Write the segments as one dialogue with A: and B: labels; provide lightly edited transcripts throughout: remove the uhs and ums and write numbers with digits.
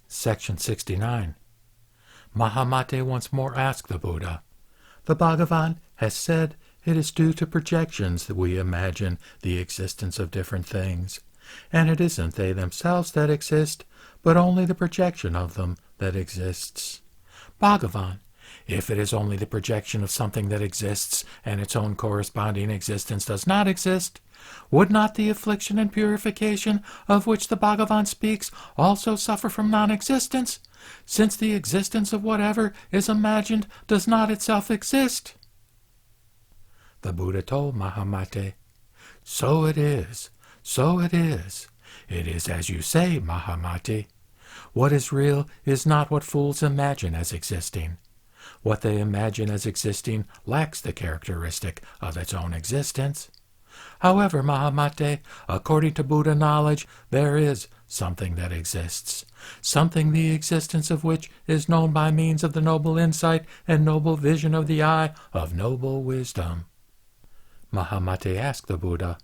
A: Section 69. Mahamate once more asked the Buddha, "The Bhagavan has said it is due to projections that we imagine the existence of different things, and it isn't they themselves that exist, but only the projection of them that exists. Bhagavan, if it is only the projection of something that exists, and its own corresponding existence does not exist, would not the affliction and purification of which the Bhagavan speaks also suffer from non-existence, since the existence of whatever is imagined does not itself exist?" The Buddha told Mahamate, "So it is, so it is. It is as you say, Mahamate. What is real is not what fools imagine as existing. What they imagine as existing lacks the characteristic of its own existence. However, Mahamate, according to Buddha knowledge, there is something that exists, something the existence of which is known by means of the noble insight and noble vision of the eye of noble wisdom." Mahamate asked the Buddha,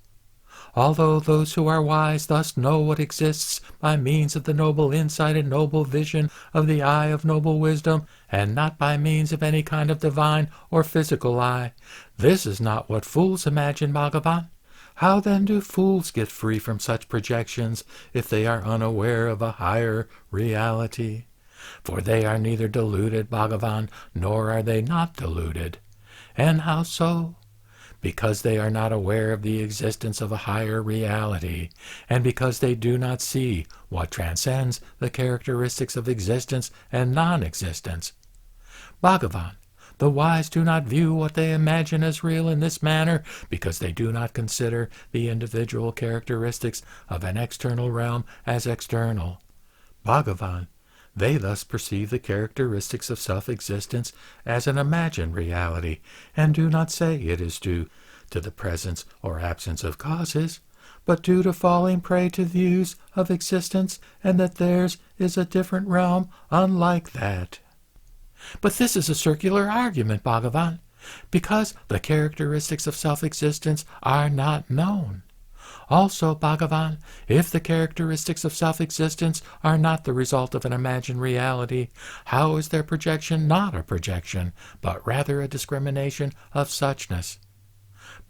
A: "Although those who are wise thus know what exists by means of the noble insight and noble vision of the eye of noble wisdom, and not by means of any kind of divine or physical eye, this is not what fools imagine, Bhagavan. How then do fools get free from such projections if they are unaware of a higher reality? For they are neither deluded, Bhagavan, nor are they not deluded. And how so? Because they are not aware of the existence of a higher reality, and because they do not see what transcends the characteristics of existence and non-existence. Bhagavan, the wise do not view what they imagine as real in this manner because they do not consider the individual characteristics of an external realm as external. Bhagavan, they thus perceive the characteristics of self-existence as an imagined reality, and do not say it is due to the presence or absence of causes, but due to falling prey to views of existence, and that theirs is a different realm unlike that." "But this is a circular argument, Bhagavan, because the characteristics of self-existence are not known. Also, Bhagavan, if the characteristics of self-existence are not the result of an imagined reality, how is their projection not a projection, but rather a discrimination of suchness?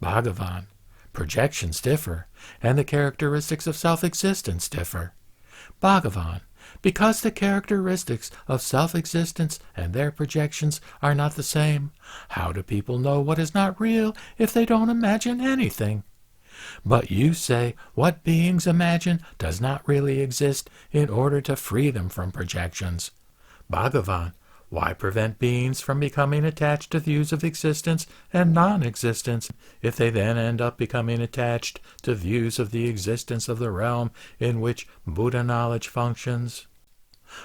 A: Bhagavan, projections differ, and the characteristics of self-existence differ. Bhagavan, because the characteristics of self-existence and their projections are not the same, how do people know what is not real if they don't imagine anything? But you say what beings imagine does not really exist in order to free them from projections. Bhagavan, why prevent beings from becoming attached to views of existence and non-existence if they then end up becoming attached to views of the existence of the realm in which Buddha knowledge functions?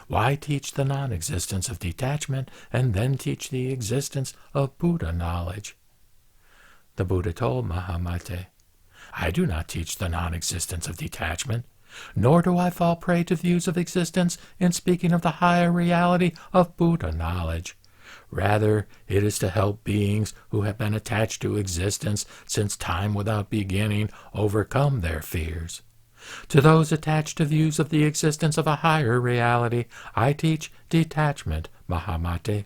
A: Why teach the non-existence of detachment and then teach the existence of Buddha knowledge?" The Buddha told Mahamate, "I do not teach the non-existence of detachment, nor do I fall prey to views of existence in speaking of the higher reality of Buddha knowledge. Rather, it is to help beings who have been attached to existence since time without beginning overcome their fears. To those attached to views of the existence of a higher reality, I teach detachment, Mahamate.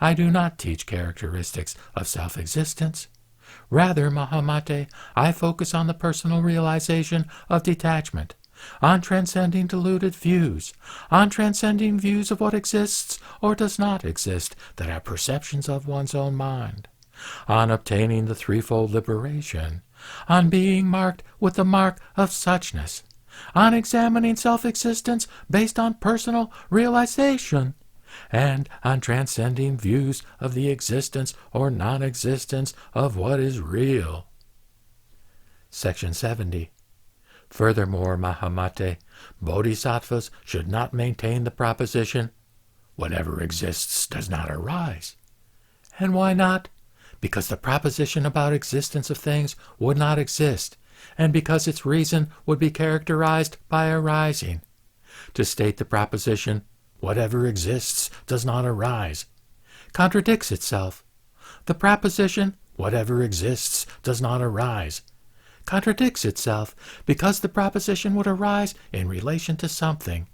A: I do not teach characteristics of self-existence. Rather, Mahamate, I focus on the personal realization of detachment, on transcending deluded views, on transcending views of what exists or does not exist that are perceptions of one's own mind, on obtaining the threefold liberation, on being marked with the mark of suchness, on examining self-existence based on personal realization, and on transcending views of the existence or non-existence of what is real." Section 70. Furthermore, Mahamate, bodhisattvas should not maintain the proposition, "Whatever exists does not arise." And why not? Because the proposition about existence of things would not exist, and because its reason would be characterized by arising. To state the proposition, "Whatever exists does not arise," contradicts itself. The proposition, "Whatever exists does not arise," contradicts itself, because the proposition would arise in relation to something,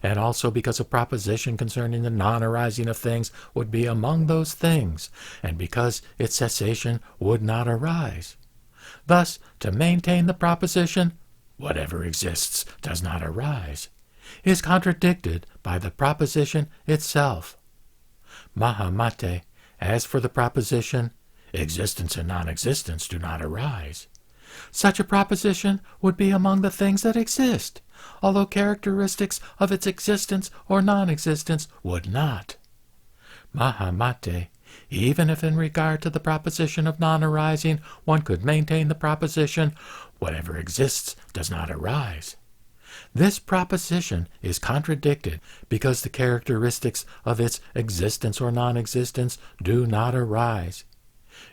A: and also because a proposition concerning the non-arising of things would be among those things, and because its cessation would not arise. Thus, to maintain the proposition, whatever exists does not arise, is contradicted by the proposition itself. Mahamate, as for the proposition, existence and non-existence do not arise, such a proposition would be among the things that exist, although characteristics of its existence or non-existence would not. Mahamate, even if in regard to the proposition of non-arising one could maintain the proposition, whatever exists does not arise, this proposition is contradicted because the characteristics of its existence or non-existence do not arise.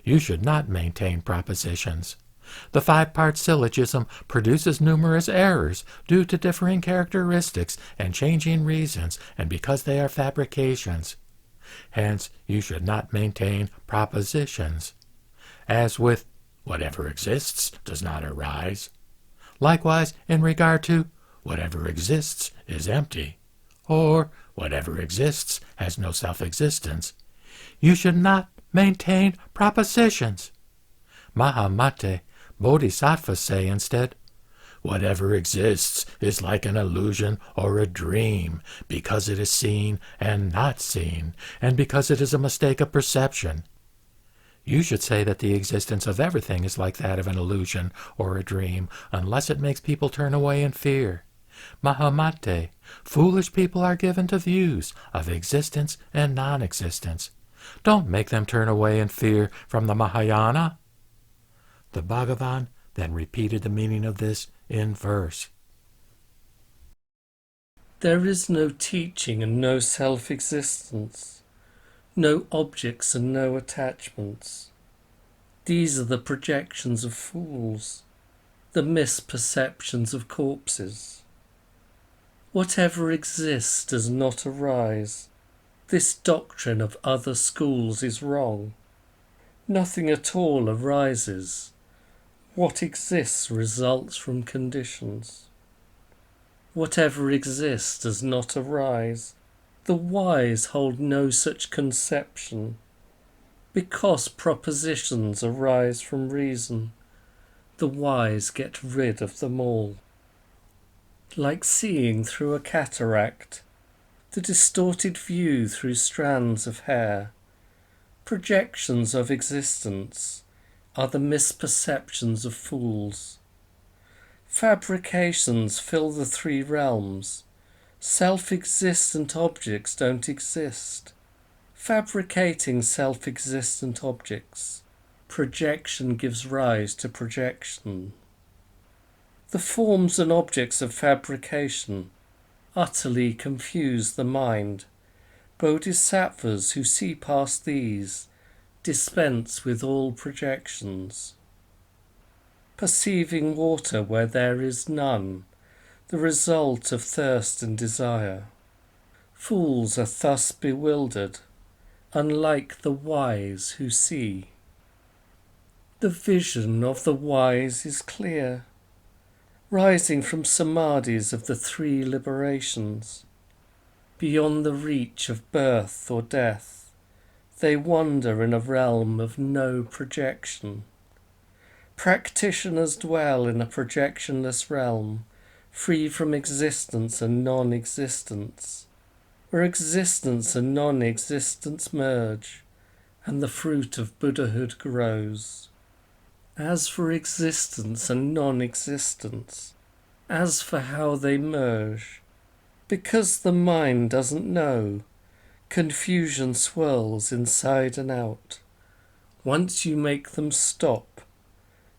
A: You should not maintain propositions. The five-part syllogism produces numerous errors due to differing characteristics and changing reasons, and because they are fabrications. Hence, you should not maintain propositions. As with, whatever exists does not arise. Likewise, in regard to, whatever exists is empty, or whatever exists has no self-existence, you should not maintain propositions. Mahamate, Bodhisattvas say instead, whatever exists is like an illusion or a dream, because it is seen and not seen, and because it is a mistake of perception. You should say that the existence of everything is like that of an illusion or a dream, unless it makes people turn away in fear. Mahamate, foolish people are given to views of existence and non-existence. Don't make them turn away in fear from the Mahayana. The Bhagavan then repeated the meaning of this in verse.
B: There is no teaching and no self-existence, no objects and no attachments. These are the projections of fools, the misperceptions of corpses. Whatever exists does not arise. This doctrine of other schools is wrong. Nothing at all arises. What exists results from conditions. Whatever exists does not arise. The wise hold no such conception. Because propositions arise from reason, the wise get rid of them all. Like seeing through a cataract, the distorted view through strands of hair, projections of existence are the misperceptions of fools. Fabrications fill the three realms. Self-existent objects don't exist. Fabricating self-existent objects, projection gives rise to projection. The forms and objects of fabrication utterly confuse the mind. Bodhisattvas who see past these dispense with all projections. Perceiving water where there is none, the result of thirst and desire. Fools are thus bewildered, unlike the wise who see. The vision of the wise is clear, rising from samadhis of the three liberations. Beyond the reach of birth or death, they wander in a realm of no projection. Practitioners dwell in a projectionless realm, free from existence and non-existence, where existence and non-existence merge, and the fruit of Buddhahood grows. As for existence and non-existence, as for how they merge, because the mind doesn't know, confusion swirls inside and out. Once you make them stop,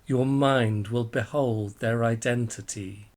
B: your mind will behold their identity.